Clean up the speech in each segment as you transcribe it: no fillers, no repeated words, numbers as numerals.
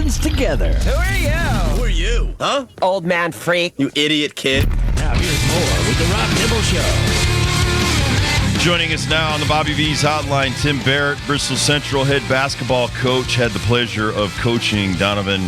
kids together. Who are you? Who are you? Huh? Old man freak. You idiot kid. Now here's more with the Rob Dibble Show. Joining us now on the Bobby V's hotline, Tim Barrett, Bristol Central head basketball coach, had the pleasure of coaching Donovan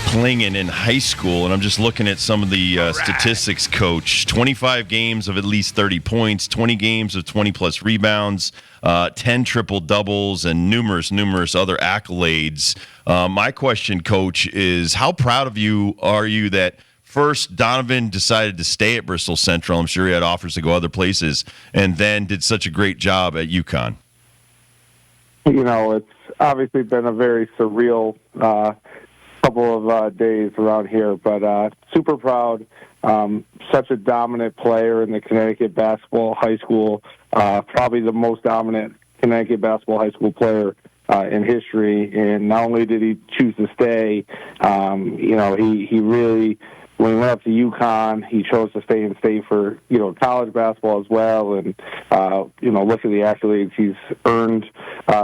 Clingan in high school, and I'm just looking at some of the statistics, Coach. 25 games of at least 30 points, 20 games of 20-plus rebounds, 10 triple-doubles, and numerous other accolades. My question, Coach, is how proud of you are you that first Donovan decided to stay at Bristol Central? I'm sure he had offers to go other places, and then did such a great job at UConn. You know, it's obviously been a very surreal couple of days around here, but super proud. Such a dominant player in the Connecticut basketball high school, probably the most dominant Connecticut basketball high school player in history. And not only did he choose to stay, he really, when he went up to UConn, he chose to stay and stay for, college basketball as well. And, look at the accolades he's earned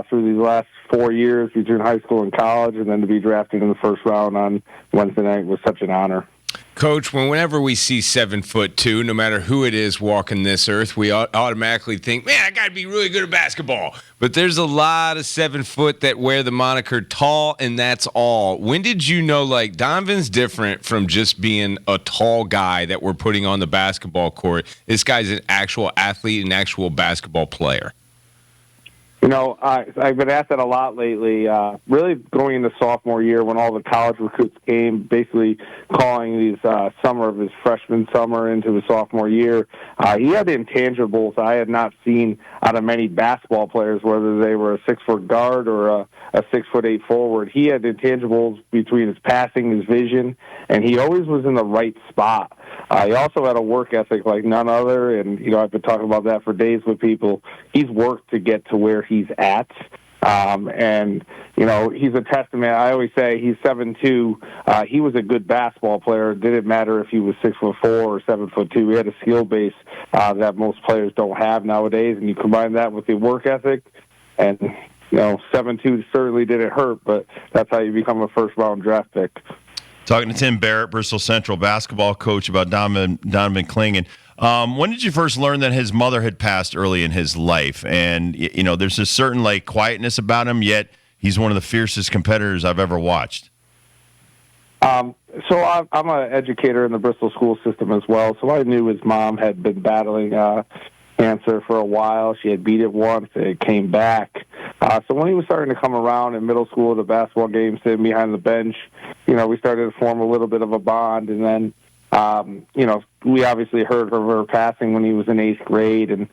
through these last 4 years between high school and college, and then to be drafted in the first round on Wednesday night was such an honor. Coach, whenever we see 7'2", no matter who it is walking this earth, we automatically think, man, I got to be really good at basketball. But there's a lot of 7 foot that wear the moniker tall, and that's all. When did you know, Donovan's different from just being a tall guy that we're putting on the basketball court? This guy's an actual athlete, an actual basketball player. I've been asked that a lot lately, really going into sophomore year when all the college recruits came, basically calling these summer of his freshman summer into his sophomore year. He had intangibles I had not seen out of many basketball players, whether they were a 6-foot guard or a 6'8" forward. He had intangibles between his passing, his vision, and he always was in the right spot. He also had a work ethic like none other, and, I've been talking about that for days with people. He's worked to get to where he's at, and, he's a testament. I always say he's 7'2". He was a good basketball player. It didn't matter if he was 6'4" or 7'2". He had a skill base that most players don't have nowadays, and you combine that with the work ethic, and, 7'2" certainly didn't hurt, but that's how you become a first-round draft pick. Talking to Tim Barrett, Bristol Central basketball coach, about Donovan Clingan. When did you first learn that his mother had passed early in his life? And, there's a certain, quietness about him, yet he's one of the fiercest competitors I've ever watched. So I'm an educator in the Bristol school system as well, so I knew his mom had been battling cancer for a while. She had beat it once. It came back. So when he was starting to come around in middle school, the basketball game, sitting behind the bench, we started to form a little bit of a bond. And then, we obviously heard of her passing when he was in 8th grade. And,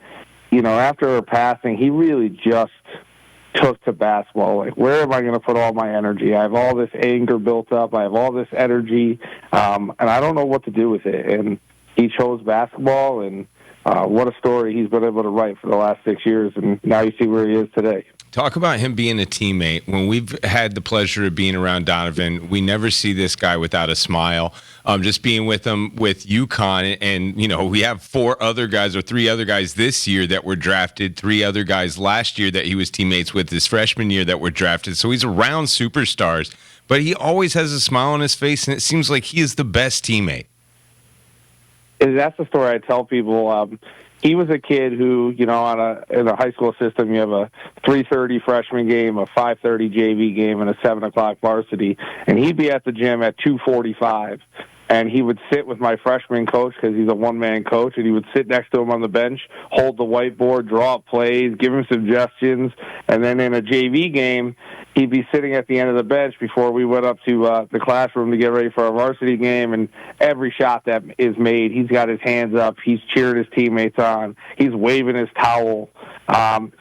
after her passing, he really just took to basketball. Where am I going to put all my energy? I have all this anger built up. I have all this energy, and I don't know what to do with it. And he chose basketball, and what a story he's been able to write for the last 6 years, and now you see where he is today. Talk about him being a teammate. When we've had the pleasure of being around Donovan, we never see this guy without a smile. Just being with him with UConn, and, we have 3 other guys this year that were drafted, 3 other guys last year that he was teammates with his freshman year that were drafted. So he's around superstars, but he always has a smile on his face, and it seems like he is the best teammate. And that's the story I tell people. He was a kid who, in a high school system, you have a 3:30 freshman game, a 5:30 JV game, and a 7 o'clock varsity. And he'd be at the gym at 2:45. And he would sit with my freshman coach, because he's a one-man coach, and he would sit next to him on the bench, hold the whiteboard, draw up plays, give him suggestions. And then in a JV game, he'd be sitting at the end of the bench before we went up to the classroom to get ready for our varsity game. And every shot that is made, he's got his hands up. He's cheering his teammates on. He's waving his towel.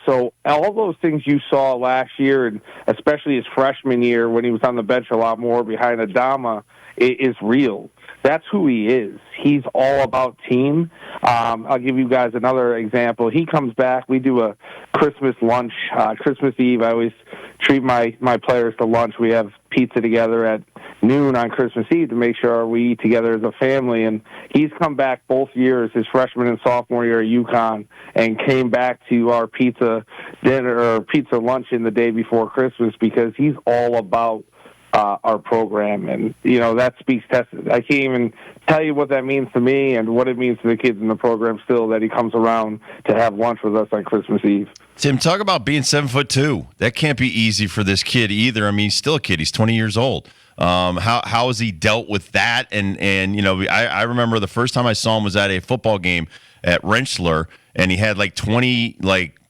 So all those things you saw last year, and especially his freshman year when he was on the bench a lot more behind Adama, is real. That's who he is. He's all about team. I'll give you guys another example. He comes back. We do a Christmas lunch, Christmas Eve. I always treat my players to lunch. We have pizza together at noon on Christmas Eve to make sure we eat together as a family. And he's come back both years, his freshman and sophomore year at UConn, and came back to our pizza dinner or pizza luncheon the day before Christmas, because he's all about our program. And, that speaks tested. I can't even tell you what that means to me and what it means to the kids in the program still that he comes around to have lunch with us on Christmas Eve. Tim, talk about being 7'2". That can't be easy for this kid either. I mean, he's still a kid. He's 20 years old. How has he dealt with that? And I remember the first time I saw him was at a football game at Rensselaer, and he had like 20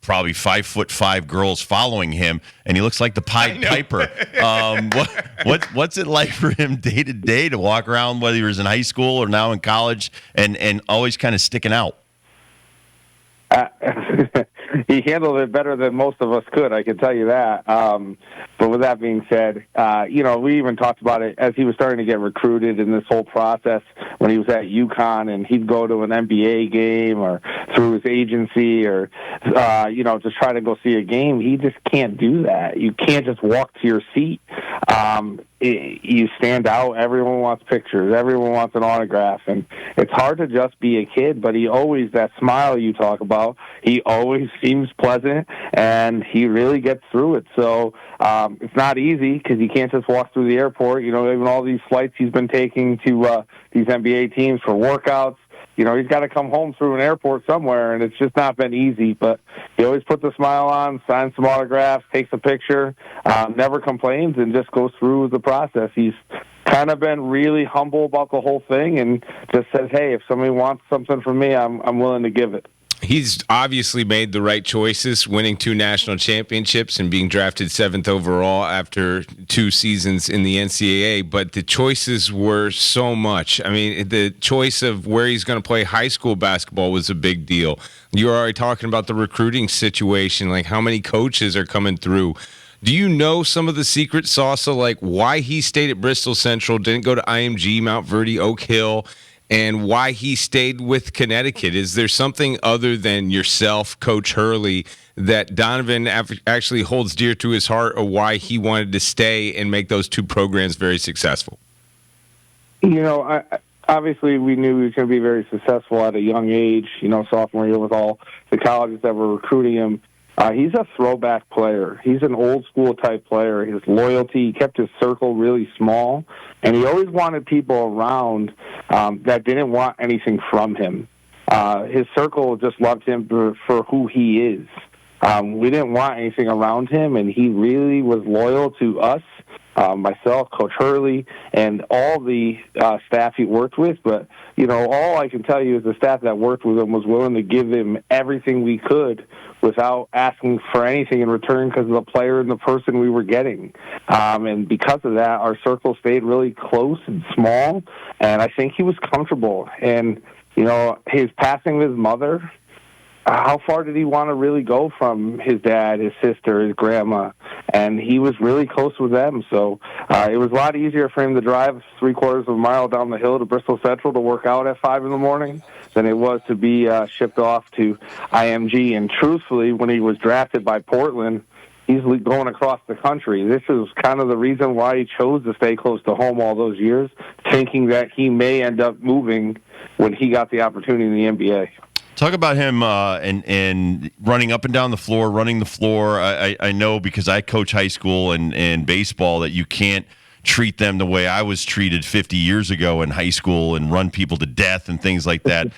probably 5'5" girls following him, and he looks like the Pied Piper. What's it like for him day to day to walk around, whether he was in high school or now in college, and always kind of sticking out? He handled it better than most of us could, I can tell you that. But with that being said, we even talked about it as he was starting to get recruited in this whole process when he was at UConn, and he'd go to an NBA game or through his agency or, just try to go see a game. He just can't do that. You can't just walk to your seat. You stand out. Everyone wants pictures. Everyone wants an autograph. And it's hard to just be a kid, but he always, that smile you talk about, he always seems pleasant, and he really gets through it. So it's not easy because you can't just walk through the airport. Even all these flights he's been taking to these NBA teams for workouts, he's got to come home through an airport somewhere, and it's just not been easy. But he always puts a smile on, signs some autographs, takes a picture, never complains, and just goes through the process. He's kind of been really humble about the whole thing and just says, hey, if somebody wants something from me, I'm willing to give it. He's obviously made the right choices, winning 2 national championships and being drafted 7th overall after 2 seasons in the NCAA. But the choices were so much. I mean, the choice of where he's going to play high school basketball was a big deal. You're already talking about the recruiting situation, like how many coaches are coming through. Do you know some of the secret sauce of like why he stayed at Bristol Central, didn't go to IMG, Mount Verde, Oak Hill, and why he stayed with Connecticut? Is there something other than yourself, Coach Hurley, that Donovan actually holds dear to his heart, or why he wanted to stay and make those 2 programs very successful? Obviously we knew he was going to be very successful at a young age, sophomore year with all the colleges that were recruiting him. He's a throwback player. He's an old-school type player. His loyalty, he kept his circle really small, and he always wanted people around that didn't want anything from him. His circle just loved him for who he is. We didn't want anything around him, and he really was loyal to us, myself, Coach Hurley, and all the staff he worked with. But, all I can tell you is the staff that worked with him was willing to give him everything we could without asking for anything in return because of the player and the person we were getting. And because of that, our circle stayed really close and small, and I think he was comfortable. And, his passing of his mother, how far did he want to really go from his dad, his sister, his grandma? And he was really close with them. So it was a lot easier for him to drive 3/4 of a mile down the hill to Bristol Central to work out at 5 in the morning than it was to be shipped off to IMG. And truthfully, when he was drafted by Portland, he's going across the country. This is kind of the reason why he chose to stay close to home all those years, thinking that he may end up moving when he got the opportunity in the NBA. Talk about him and running up and down the floor, running the floor. I know because I coach high school and baseball that you can't treat them the way I was treated 50 years ago in high school and run people to death and things like that.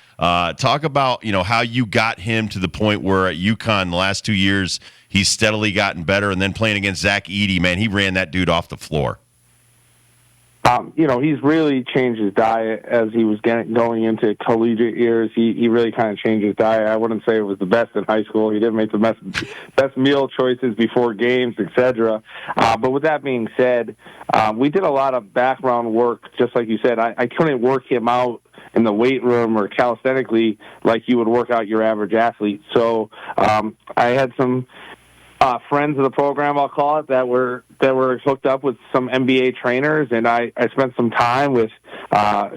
Talk about how you got him to the point where at UConn the last 2 years he's steadily gotten better, and then playing against Zach Edey, man, he ran that dude off the floor. He's really changed his diet as he was going into collegiate years. He really kind of changed his diet. I wouldn't say it was the best in high school. He didn't make the best meal choices before games, etc. But with that being said, we did a lot of background work, just like you said. I couldn't work him out in the weight room or calisthenically like you would work out your average athlete. So I had some friends of the program, I'll call it, that were hooked up with some NBA trainers, and I spent some time with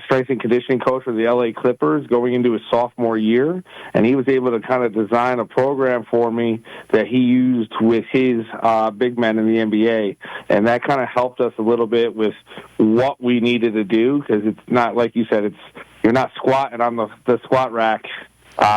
strength and conditioning coach for the LA Clippers going into his sophomore year, and he was able to kind of design a program for me that he used with his big men in the NBA, and that kind of helped us a little bit with what we needed to do, because it's not, like you said, you're not squatting on the squat rack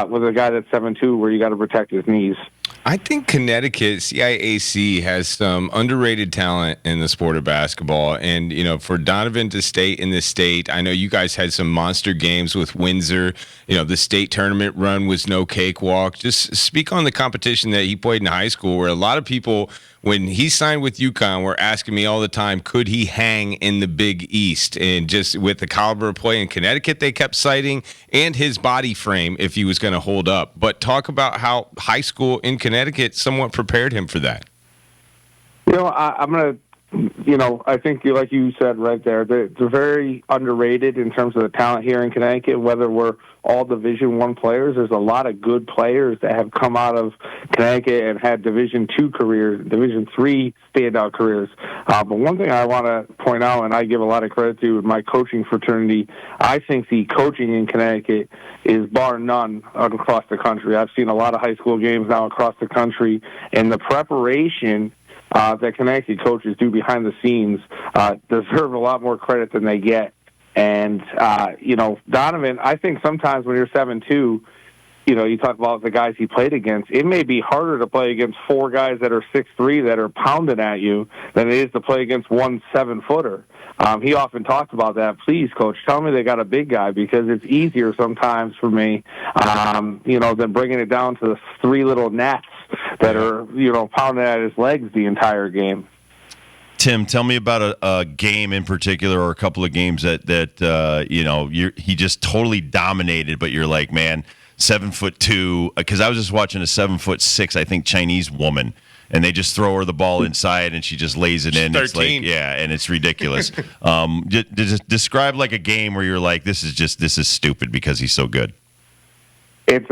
with a guy that's 7'2", where you got to protect his knees. I think Connecticut, CIAC, has some underrated talent in the sport of basketball. And, for Donovan to stay in the state, I know you guys had some monster games with Windsor. The state tournament run was no cakewalk. Just speak on the competition that he played in high school, where a lot of people, when he signed with UConn, were asking me all the time, could he hang in the Big East? And just with the caliber of play in Connecticut, they kept citing, and his body frame, if he was going to hold up. But talk about how high school in Connecticut somewhat prepared him for that. I'm going to, I think, like you said right there, they're very underrated in terms of the talent here in Connecticut, whether we're all Division I players. There's a lot of good players that have come out of Connecticut and had Division II careers, Division III standout careers. But one thing I want to point out, and I give a lot of credit to my coaching fraternity, I think the coaching in Connecticut is bar none across the country. I've seen a lot of high school games now across the country, and the preparation that Connecticut coaches do behind the scenes deserve a lot more credit than they get. And, Donovan, I think sometimes when you're 7'2", you talk about the guys he played against, it may be harder to play against four guys that are 6'3" that are pounding at you than it is to play against one 7-footer. He often talks about that. Please, Coach, tell me they got a big guy, because it's easier sometimes for me, than bringing it down to the three little gnats that are, pounding at his legs the entire game. Tim, tell me about a game in particular, or a couple of games that he just totally dominated, but you're like, man, 7'2", because I was just watching a 7'6", I think, Chinese woman, and they just throw her the ball inside and she just lays it in. 13. It's like, yeah, and it's ridiculous. Describe like a game where you're like, this is stupid because he's so good. It's,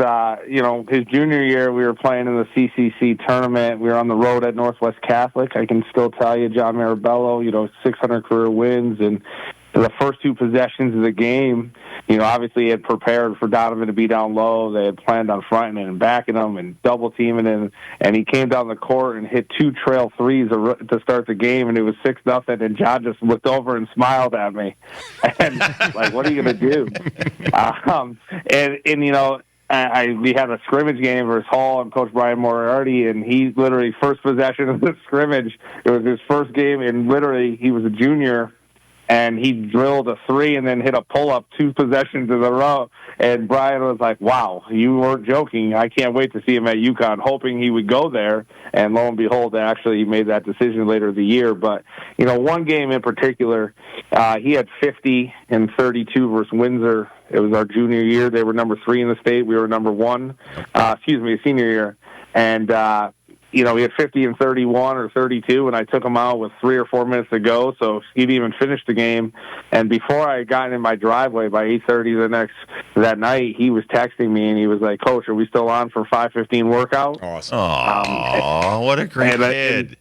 his junior year, we were playing in the CCC tournament. We were on the road at Northwest Catholic. I can still tell you, John Marabello, 600 career wins. And the first two possessions of the game, obviously he had prepared for Donovan to be down low. They had planned on fronting and backing him and double teaming him. And he came down the court and hit two trail threes to start the game, and it was 6-0. And John just looked over and smiled at me. And, like, what are you going to do? We had a scrimmage game versus Hall and Coach Brian Moriarty, and he literally, first possession of the scrimmage, it was his first game, and literally he was a junior, and he drilled a three and then hit a pull-up 2 possessions in a row. And Brian was like, wow, you weren't joking. I can't wait to see him at UConn, hoping he would go there. And lo and behold, actually he made that decision later in the year. But, one game in particular, he had 50 and 32 versus Windsor. It was our junior year. They were number 3 in the state. We were number 1, senior year. And, he had 50 and 31 or 32, and I took him out with 3 or 4 minutes to go, so he didn't even finish the game. And before I got in my driveway by 8:30 that night, he was texting me, and he was like, Coach, are we still on for 5:15 workout? Awesome. What a great kid.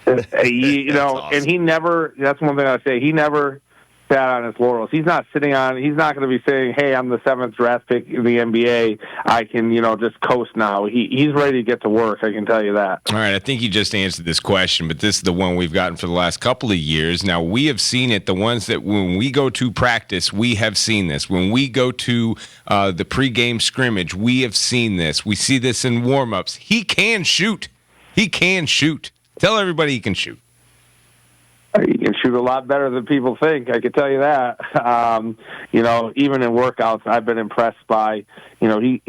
Awesome. And he never, that's one thing I say, he never sat on his laurels. He's not going to be saying, hey, I'm the 7th draft pick in the NBA. I can, just coast now. He's ready to get to work, I can tell you that. All right, I think you just answered this question, but this is the one we've gotten for the last couple of years. Now, we have seen it, the ones that when we go to practice, we have seen this. When we go to the pregame scrimmage, we have seen this. We see this in warm-ups. He can shoot. He can shoot. Tell everybody he can shoot. He can shoot a lot better than people think, I can tell you that. Even in workouts, I've been impressed by, he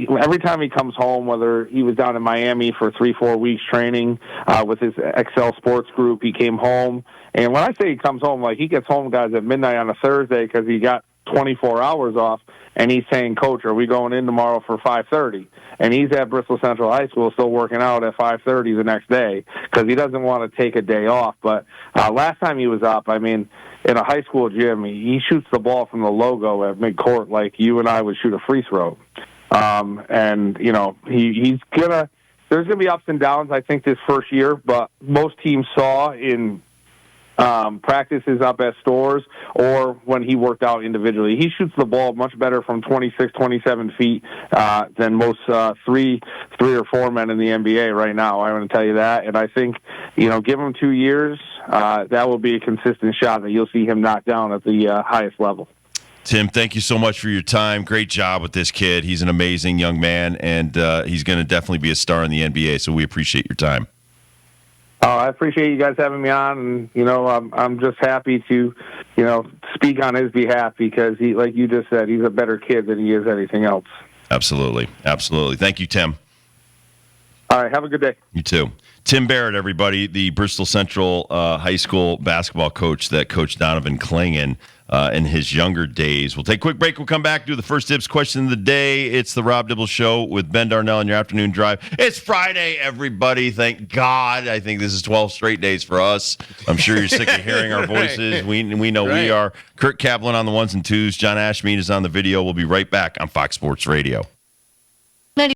every time he comes home, whether he was down in Miami for 3-4 weeks training with his Excel Sports group, he came home. And when I say he comes home, like, he gets home, guys, at midnight on a Thursday because he got 24 hours off, and he's saying, Coach, are we going in tomorrow for 5:30? And he's at Bristol Central High School still working out at 5:30 the next day because he doesn't want to take a day off. But last time he was up, in a high school gym, he shoots the ball from the logo at midcourt like you and I would shoot a free throw. He's gonna. There's gonna be ups and downs, I think, this first year. But most teams saw in practices up at stores or when he worked out individually, he shoots the ball much better from 26, 27 feet than most 3 or 4 men in the NBA right now. I want to tell you that. And I think, give him 2 years, that will be a consistent shot that you'll see him knock down at the highest level. Tim, thank you so much for your time. Great job with this kid. He's an amazing young man, and he's going to definitely be a star in the NBA, so we appreciate your time. I appreciate you guys having me on, and I'm just happy to, speak on his behalf because he, like you just said, he's a better kid than he is anything else. Absolutely. Thank you, Tim. All right, have a good day. You too. Tim Barrett, everybody, the Bristol Central High School basketball coach that coached Donovan Clingan in his younger days. We'll take a quick break. We'll come back, do the first dibs question of the day. It's the Rob Dibble Show with Ben Darnell in your afternoon drive. It's Friday, everybody. Thank God. I think this is 12 straight days for us. I'm sure you're sick of hearing our voices. We know we are. Kurt Kaplan on the ones and twos. John Ashmead is on the video. We'll be right back on Fox Sports Radio.